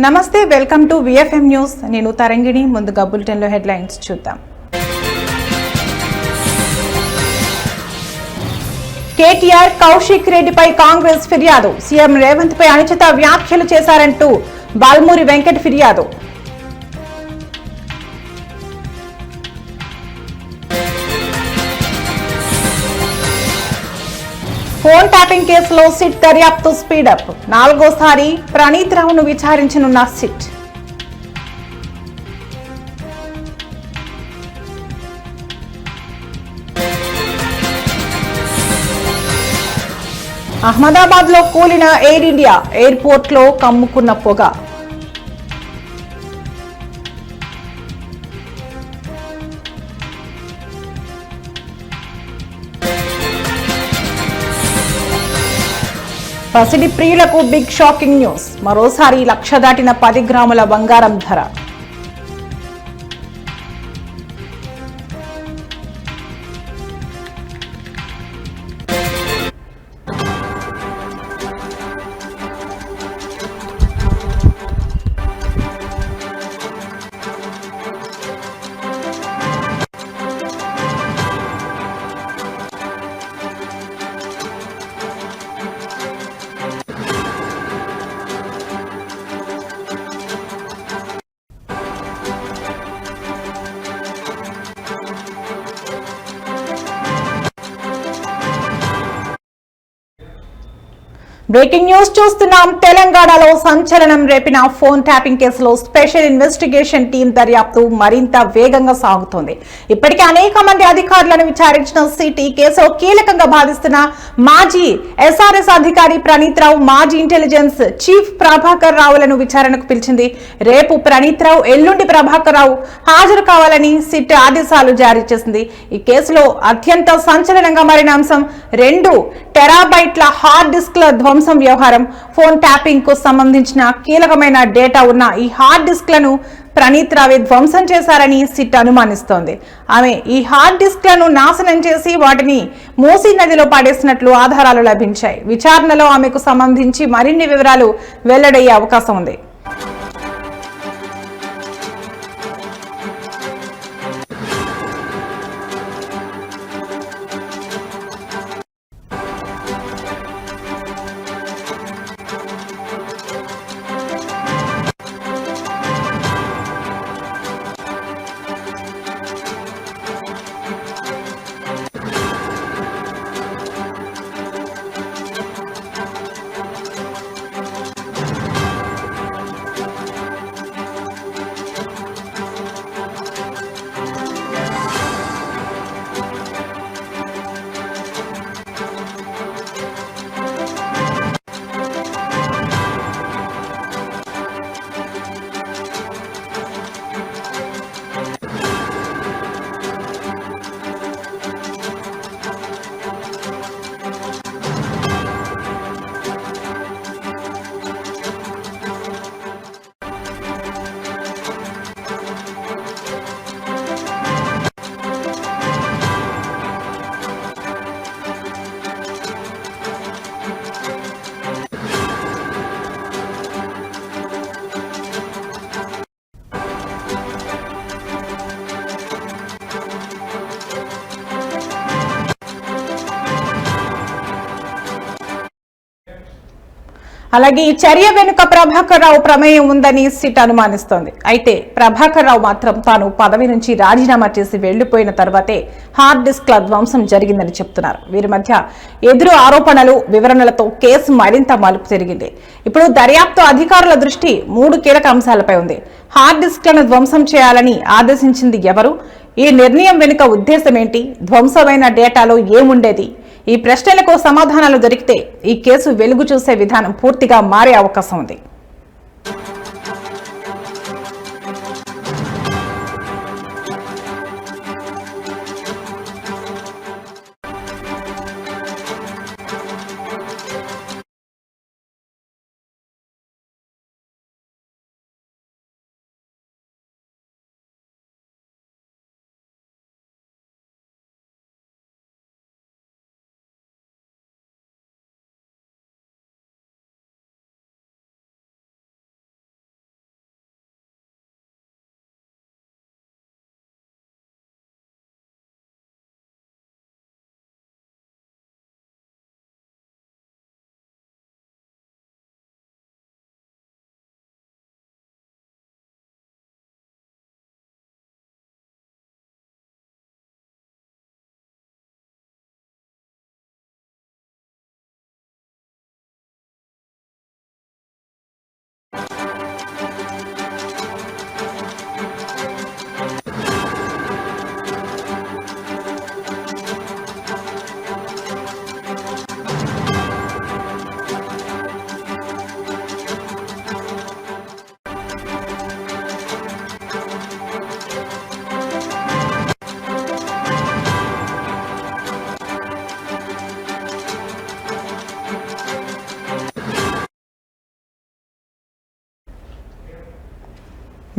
నమస్తే, welcome to VFM news. నేను తరంగిణి. ముందుగా బులెటిన్లో హెడ్లైన్స్ చూద్దాం. కేటీఆర్ కౌశిక్ రెడ్డిపై కాంగ్రెస్ ఫిర్యాదు. సీఎం రేవంత్ పై అనుచిత వ్యాఖ్యలు చేశారంటూ బాల్మూరి వెంకట్ ఫిర్యాదు. ఫోన్ ట్యాపింగ్ కేసులో సిట్ దర్యాప్తు స్పీడప్. 4వ ప్రణీత్ రావును విచారించనున్న సిట్. అహ్మదాబాద్ లో కూలిన ఎయిర్ ఇండియా. ఎయిర్పోర్ట్ లో కమ్ముకున్న పొగ. పసిడి ప్రియులకు బిగ్ షాకింగ్ న్యూస్. మరోసారి 1,00,000 దాటిన 10 గ్రాముల బంగారం ధర. బ్రేకింగ్ న్యూస్ చూస్తున్నాం. తెలంగాణలో సంచలనం రేపిన ఫోన్ ట్యాపింగ్ కేసులో స్పెషల్ ఇన్వెస్టిగేషన్ టీం దర్యాప్తు మరింత వేగంగా సాగుతోంది. ఇప్పటికే అనేక మంది అధికారులను విచారించిన సిట్ ఈ కేసులో కీలకంగా భావిస్తున్న మాజీ ఎస్ఆర్ఎస్ అధికారి ప్రణీత్ రావు, మాజీ ఇంటెలిజెన్స్ చీఫ్ ప్రభాకర్ రావులను విచారణకు పిలిచింది. రేపు ప్రణీత్ రావు, ఎల్లుండి ప్రభాకర్ రావు హాజరు కావాలని సిట్ ఆదేశాలు జారీ చేసింది. ఈ కేసులో అత్యంత సంచలనంగా మారిన అంశం 2 టెరాబైట్ల హార్డ్ డిస్క్ల ధ్వంసం వ్యవహారం. ఫోన్ ట్యాపింగ్ కు సంబంధించిన కీలకమైన డేటా ఉన్న ఈ హార్డ్ డిస్క్లను ప్రణీత్ రావే ధ్వంసం చేశారని సిట్ అనుమానిస్తోంది. ఆమె ఈ హార్డ్ డిస్క్లను నాశనం చేసి వాటిని మూసీ నదిలో పడేసినట్లు ఆధారాలు లభించాయి. విచారణలో ఆమెకు సంబంధించి మరిన్ని వివరాలు వెల్లడయ్యే అవకాశం ఉంది. అలాగే ఈ చర్య వెనుక ప్రభాకర్ రావు ప్రమేయం ఉందని సిట్ అనుమానిస్తోంది. అయితే ప్రభాకర్ రావు మాత్రం తాను పదవి నుంచి రాజీనామా చేసి వెళ్లిపోయిన తర్వాతే హార్డ్ డిస్క్ల ధ్వంసం జరిగిందని చెప్తున్నారు. వీరి మధ్య ఎదురు ఆరోపణలు, వివరణలతో కేసు మరింత మలుపు తిరిగింది. ఇప్పుడు దర్యాప్తు అధికారుల దృష్టి 3 కీలక అంశాలపై ఉంది. హార్డ్ డిస్క్లను ధ్వంసం చేయాలని ఆదేశించింది ఎవరు? ఈ నిర్ణయం వెనుక ఉద్దేశం ఏంటి? ధ్వంసమైన డేటాలో ఏముండేది? ఈ ప్రశ్నలకు సమాధానాలు దొరికితే ఈ కేసు వెలుగు చూసే విధానం పూర్తిగా మారే అవకాశం ఉంది.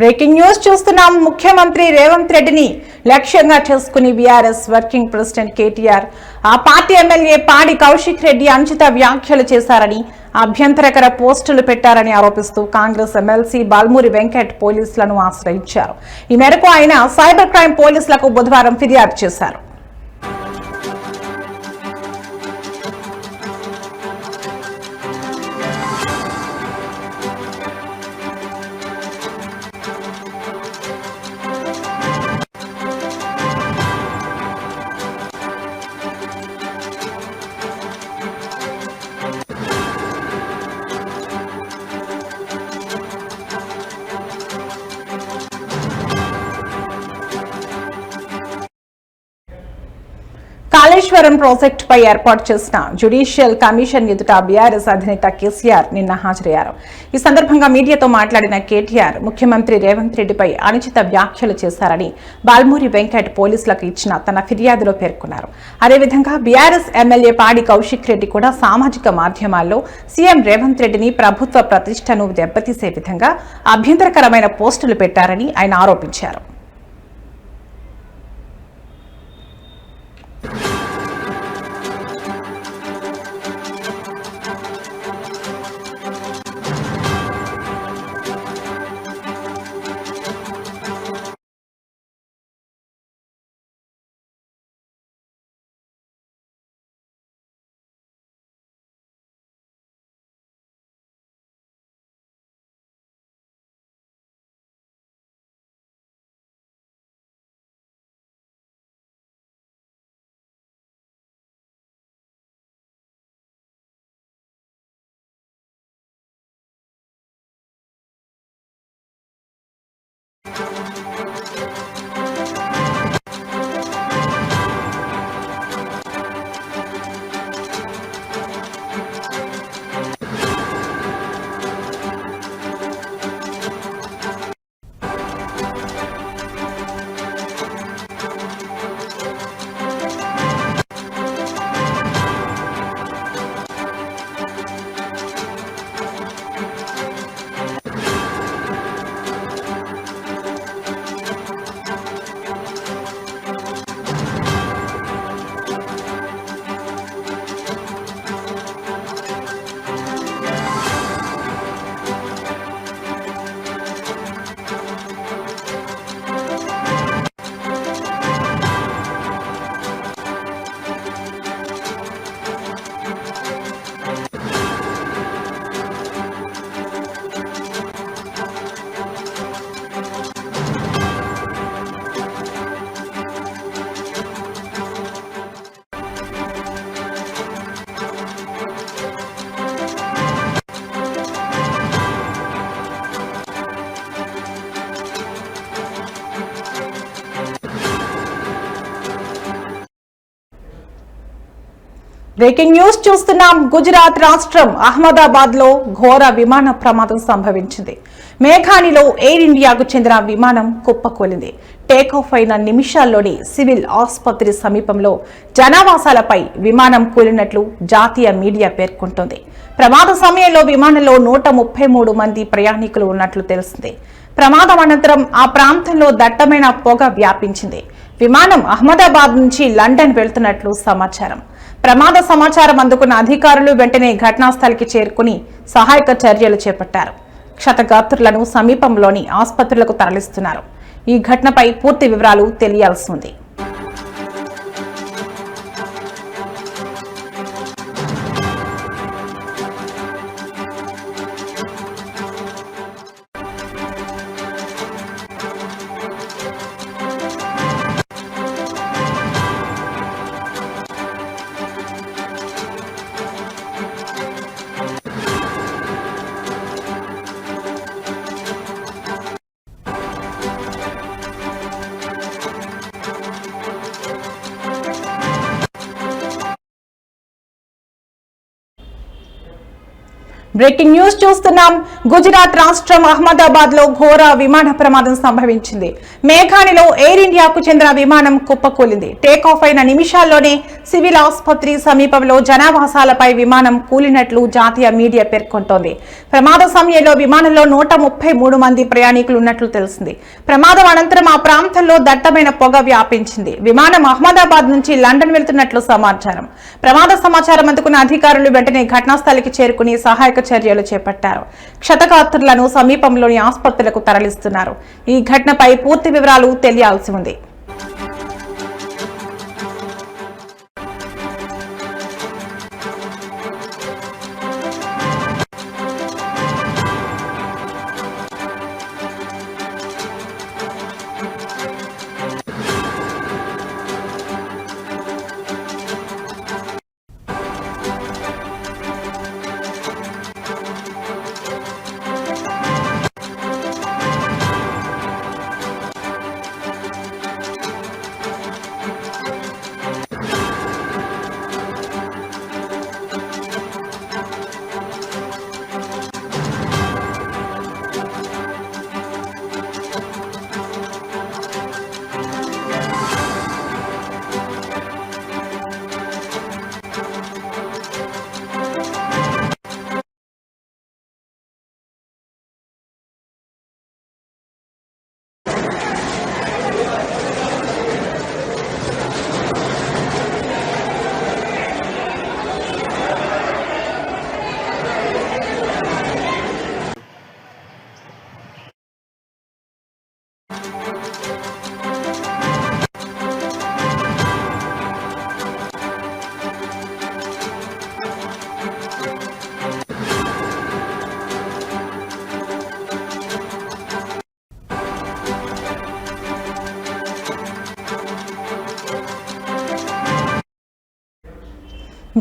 బ్రేకింగ్ న్యూస్ చూస్తున్నాం. ముఖ్యమంత్రి రేవంత్ రెడ్డిని లక్ష్యంగా చేసుకుని బీఆర్ఎస్ వర్కింగ్ ప్రెసిడెంట్ కేటీఆర్ ఆ పార్టీ ఎమ్మెల్యే పాడి కౌశిక్ రెడ్డి అనుచిత వ్యాఖ్యలు చేశారని, అభ్యంతరకర పోస్టులు పెట్టారని ఆరోపిస్తూ కాంగ్రెస్ ఎమ్మెల్సీ బాల్మూరి వెంకట్ పోలీసులను ఆశ్రయించారు. ఈ మేరకు ఆయన సైబర్ క్రైమ్ పోలీసులకు బుధవారం ఫిర్యాదు చేశారు. కాళేశ్వరం ప్రాజెక్టుపై ఏర్పాటు చేసిన జ్యుడిషియల్ కమిషన్ ఎదుట బీఆర్ఎస్ అధినేత కేసీఆర్ నిన్న హాజరయ్యారు. ఈ సందర్భంగా మీడియాతో మాట్లాడిన కేటీఆర్ ముఖ్యమంత్రి రేవంత్ రెడ్డిపై అనుచిత వ్యాఖ్యలు చేశారని బాల్మూరి వెంకట్ పోలీసులకు ఇచ్చిన తన ఫిర్యాదులో పేర్కొన్నారు. అదేవిధంగా బీఆర్ఎస్ ఎమ్మెల్యే పాడి కౌశిక్ రెడ్డి కూడా సామాజిక మాధ్యమాల్లో సీఎం రేవంత్ రెడ్డిని ప్రభుత్వ ప్రతిష్టను దెబ్బతీసే విధంగా అభ్యంతరకరమైన పోస్టులు పెట్టారని ఆయన ఆరోపించారు. బ్రేకింగ్ న్యూస్ చూస్తున్నాం. గుజరాత్ రాష్ట్రం అహ్మదాబాద్ లో ఘోర విమాన ప్రమాదం సంభవించింది. మేఘానిలో ఎయిర్ ఇండియాకు చెందిన విమానం కుప్పకూలింది. టేకాఫ్ అయిన నిమిషాల్లోని సివిల్ ఆసుపత్రి సమీపంలో జనావాసాలపై విమానం కూలినట్లు జాతీయ మీడియా పేర్కొంటోంది. ప్రమాద సమయంలో విమానంలో 133 మంది ప్రయాణికులు ఉన్నట్లు తెలిసింది. ప్రమాదం అనంతరం ఆ ప్రాంతంలో దట్టమైన పొగ వ్యాపించింది. విమానం అహ్మదాబాద్ నుంచి లండన్ వెళ్తున్నట్లు సమాచారం. ప్రమాద సమాచారం అందుకున్న అధికారులు వెంటనే ఘటనా స్థలికి చేరుకుని సహాయక చర్యలు చేపట్టారు. క్షతగాత్రులను సమీపంలోని ఆసుపత్రులకు తరలిస్తున్నారు. ఈ ఘటనపై పూర్తి వివరాలు తెలియాల్సి ఉంది. బ్రేకింగ్ న్యూస్ చూస్తున్నాం. గుజరాత్ రాష్ట్రం అహ్మదాబాద్ లో ఘోర విమాన ప్రమాదం సంభవించింది. మేఘానిలో ఎయిర్ ఇండియాకు చెందిన విమానం కుప్పకూలింది. టేకాఫ్ అయిన నిమిషాల్లోనే సివిల్ ఆసుపత్రి సమీపంలో జనావాసాలపై విమానం కూలినట్లు జాతీయ మీడియా పేర్కొంటోంది. ప్రమాద సమయంలో విమానంలో 133 మంది ప్రయాణికులు ఉన్నట్లు తెలిసింది. ప్రమాదం అనంతరం ఆ ప్రాంతంలో దట్టమైన పొగ వ్యాపించింది. విమానం అహ్మదాబాద్ నుంచి లండన్ వెళ్తున్నట్లు సమాచారం. ప్రమాద సమాచారం అందుకున్న అధికారులు వెంటనే ఘటనా స్థలికి చేరుకుని సహాయక చర్యలు చేపట్టారు. క్షతగాత్రులను సమీపంలోని ఆసుపత్రులకు తరలిస్తున్నారు. ఈ ఘటనపై పూర్తి వివరాలు తెలియాల్సి ఉంది.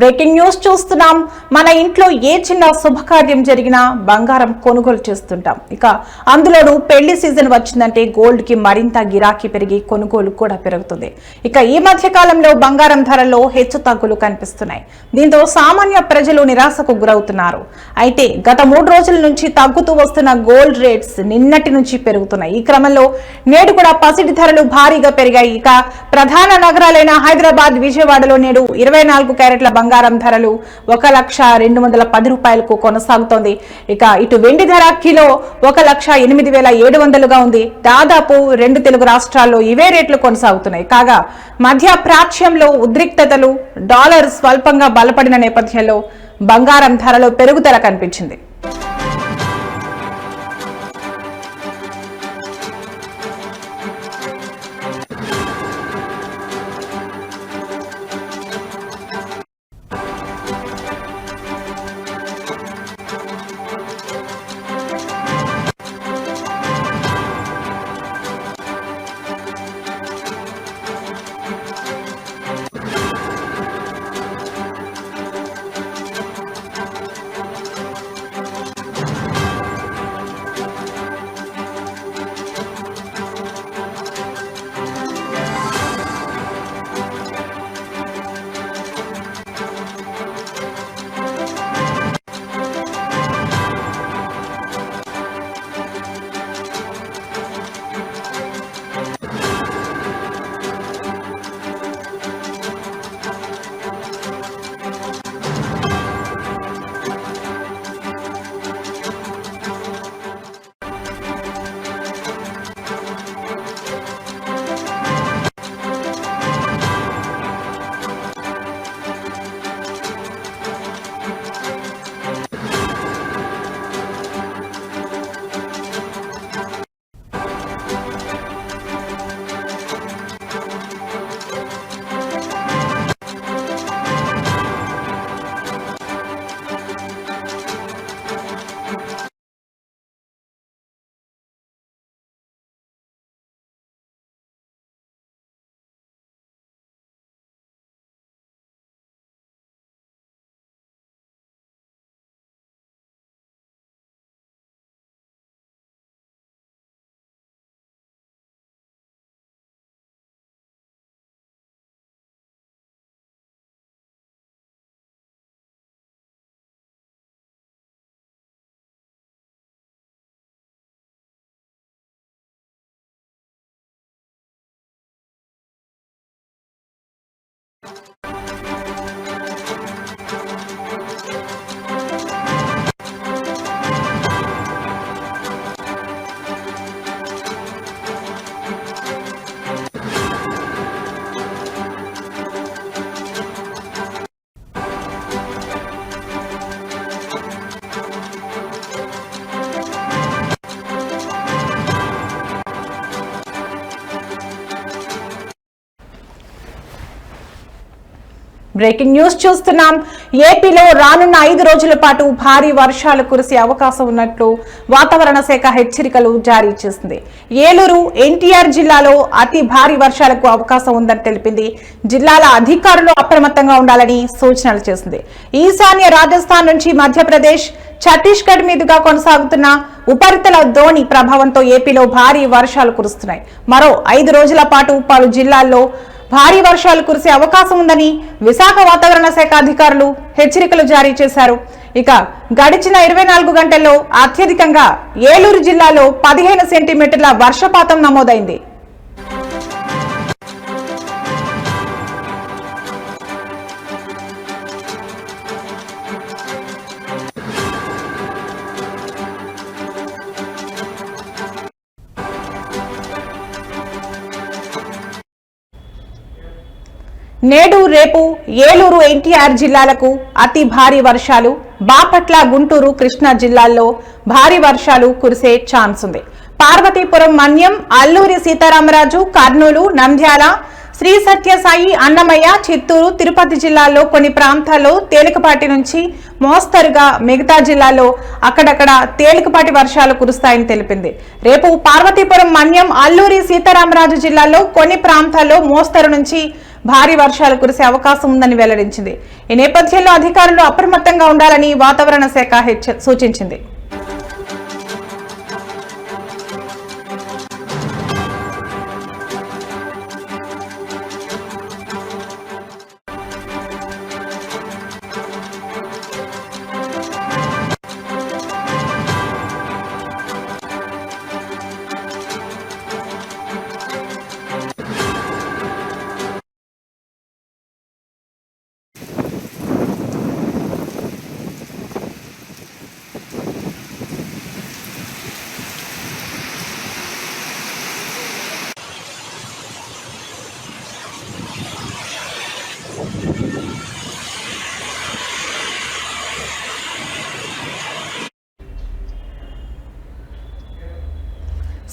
బ్రేకింగ్ న్యూస్ చూస్తున్నాం. మన ఇంట్లో ఏ చిన్న శుభకార్యం జరిగినా బంగారం కొనుగోలు చేస్తుంటాం. ఇక అందులోనూ పెళ్లి సీజన్ వచ్చిందంటే గోల్డ్ కి మరింత గిరాకీ పెరిగి కొనుగోలు కూడా పెరుగుతుంది. ఇక ఈ మధ్య కాలంలో బంగారం ధరల్లో హెచ్చు తగ్గులు కనిపిస్తున్నాయి. దీంతో సామాన్య ప్రజలు నిరాశకు గురవుతున్నారు. అయితే గత 3 రోజుల నుంచి తగ్గుతూ వస్తున్న గోల్డ్ రేట్స్ నిన్నటి నుంచి పెరుగుతున్నాయి. ఈ క్రమంలో నేడు కూడా పసిడి ధరలు భారీగా పెరిగాయి. ఇక ప్రధాన నగరాలైన హైదరాబాద్, విజయవాడలో నేడు 24 క్యారెట్ల బంగారం ధరలు 1,02,210 రూపాయలకు కొనసాగుతోంది. ఇక ఇటు వెండి ధర కిలో 1,08,700గా ఉంది. దాదాపు 2 తెలుగు రాష్ట్రాల్లో ఇవే రేట్లు కొనసాగుతున్నాయి. కాగా మధ్య ప్రాచ్యంలో ఉద్రిక్తతలు, డాలర్ స్వల్పంగా బలపడిన నేపథ్యంలో బంగారం ధరలో పెరుగుదల కనిపించింది. బ్రేకింగ్ న్యూస్ చూస్తున్నాం. ఏపీలో రానున్న 5 రోజుల పాటు భారీ వర్షాలు కురిసే అవకాశం ఉన్నట్లు వాతావరణ శాఖ హెచ్చరికలు జారీ చేసింది. ఏలూరు, ఎన్టీఆర్ జిల్లాలో అతి భారీ వర్షాలకు అవకాశం ఉందని తెలిపింది. జిల్లాల అధికారులు అప్రమత్తంగా ఉండాలని సూచనలు చేసింది. ఈశాన్య రాజస్థాన్ నుంచి మధ్యప్రదేశ్, ఛత్తీస్గఢ్ మీదుగా కొనసాగుతున్న ఉపరితల ద్రోణి ప్రభావంతో ఏపీలో భారీ వర్షాలు కురుస్తున్నాయి. మరో 5 రోజుల పాటు పలు జిల్లాల్లో భారీ వర్షాలు కురిసే అవకాశం ఉందని విశాఖ వాతావరణ శాఖ అధికారులు హెచ్చరికలు జారీ చేశారు. ఇక గడిచిన 24 గంటల్లో అత్యధికంగా ఏలూరు జిల్లాలో 15 సెంటీమీటర్ల వర్షపాతం నమోదైంది. నేడు, రేపు ఏలూరు, ఎన్టీఆర్ జిల్లాలకు అతి భారీ వర్షాలు, బాపట్ల, గుంటూరు, కృష్ణా జిల్లాల్లో భారీ వర్షాలు కురిసే ఛాన్స్ ఉంది. పార్వతీపురం, మన్యం, అల్లూరి సీతారామరాజు, కర్నూలు, నంద్యాల, శ్రీ సత్యసాయి, అన్నమయ్య, చిత్తూరు, తిరుపతి జిల్లాల్లో కొన్ని ప్రాంతాల్లో తేలికపాటి నుంచి మోస్తరుగా, మిగతా జిల్లాల్లో అక్కడక్కడ తేలికపాటి వర్షాలు కురుస్తాయని తెలిపింది. రేపు పార్వతీపురం, మన్యం, అల్లూరి సీతారామరాజు జిల్లాల్లో కొన్ని ప్రాంతాల్లో మోస్తరు నుంచి భారీ వర్షాలు కురిసే అవకాశం ఉందని వెల్లడించింది. ఈ నేపథ్యంలో అధికారులు అప్రమత్తంగా ఉండాలని వాతావరణ శాఖ సూచించింది.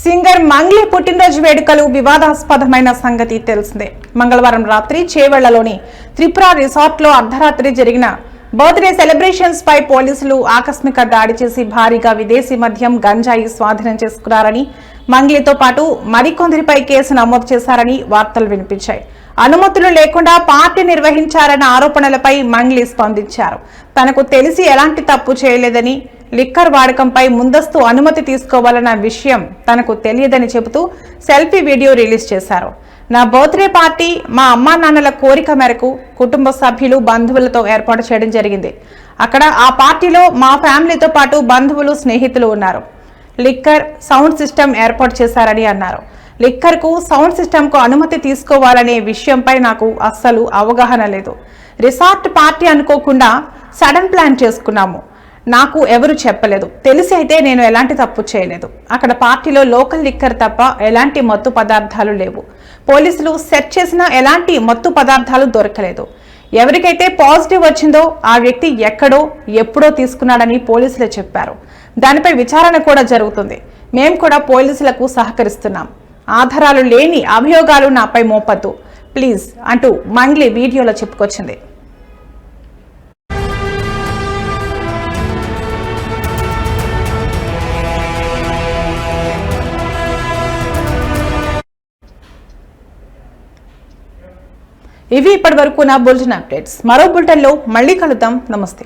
సింగర్ మంగ్లీ పుట్టినరోజు వేడుకలు వివాదాస్పదమైన సంగతి తెలిసిందే. మంగళవారం రాత్రి చేవెళ్లలోని త్రిపుర రిసార్ట్ లో అర్ధరాత్రి జరిగిన బర్త్డే సెలబ్రేషన్స్ పై పోలీసులు ఆకస్మిక దాడి చేసి భారీగా విదేశీ మద్యం, గంజాయి స్వాధీనం చేసుకున్నారని, మంగ్లీతో పాటు మరికొందరిపై కేసు నమోదు చేశారని వార్తలు వినిపించాయి. అనుమతులు లేకుండా పార్టీ నిర్వహించారన్న ఆరోపణలపై మంగ్లీ స్పందించారు. తనకు తెలిసి ఎలాంటి తప్పు చేయలేదని, లిక్కర్ వాడకంపై ముందస్తు అనుమతి తీసుకోవాలన్న విషయం తనకు తెలియదని చెబుతూ సెల్ఫీ వీడియో రిలీజ్ చేశారు. నా బర్త్డే పార్టీ మా అమ్మా నాన్నల కోరిక మేరకు కుటుంబ సభ్యులు, బంధువులతో ఏర్పాటు చేయడం జరిగింది. అక్కడ ఆ పార్టీలో మా ఫ్యామిలీతో పాటు బంధువులు, స్నేహితులు ఉన్నారు. లిక్కర్, సౌండ్ సిస్టమ్ ఏర్పాటు చేశారని అన్నారు. లిక్కర్ కు, సౌండ్ సిస్టమ్ కు అనుమతి తీసుకోవాలనే విషయంపై నాకు అస్సలు అవగాహన లేదు. రిసార్ట్ పార్టీ అనుకోకుండా సడన్ ప్లాన్ చేసుకున్నాము. నాకు ఎవరు చెప్పలేదు. తెలిసి అయితే నేను ఎలాంటి తప్పు చేయలేదు. అక్కడ పార్టీలో లోకల్ లిక్కర్ తప్ప ఎలాంటి మత్తు పదార్థాలు లేవు. పోలీసులు సెర్చ్ చేసినా ఎలాంటి మత్తు పదార్థాలు దొరకలేదు. ఎవరికైతే పాజిటివ్ వచ్చిందో ఆ వ్యక్తి ఎక్కడో, ఎప్పుడో తీసుకున్నాడని పోలీసులు చెప్పారు. దానిపై విచారణ కూడా జరుగుతుంది. మేము కూడా పోలీసులకు సహకరిస్తున్నాం. ఆధారాలు లేని అభియోగాలు నాపై మోపద్దు ప్లీజ్ అంటూ మంగ్లీ వీడియోలో చెప్పుకొచ్చింది. ఇవి ఇప్పటి వరకు నా బులెటిన్ అప్డేట్స్. మరో బులెటిన్లో మళ్ళీ కలుద్దాం. నమస్తే.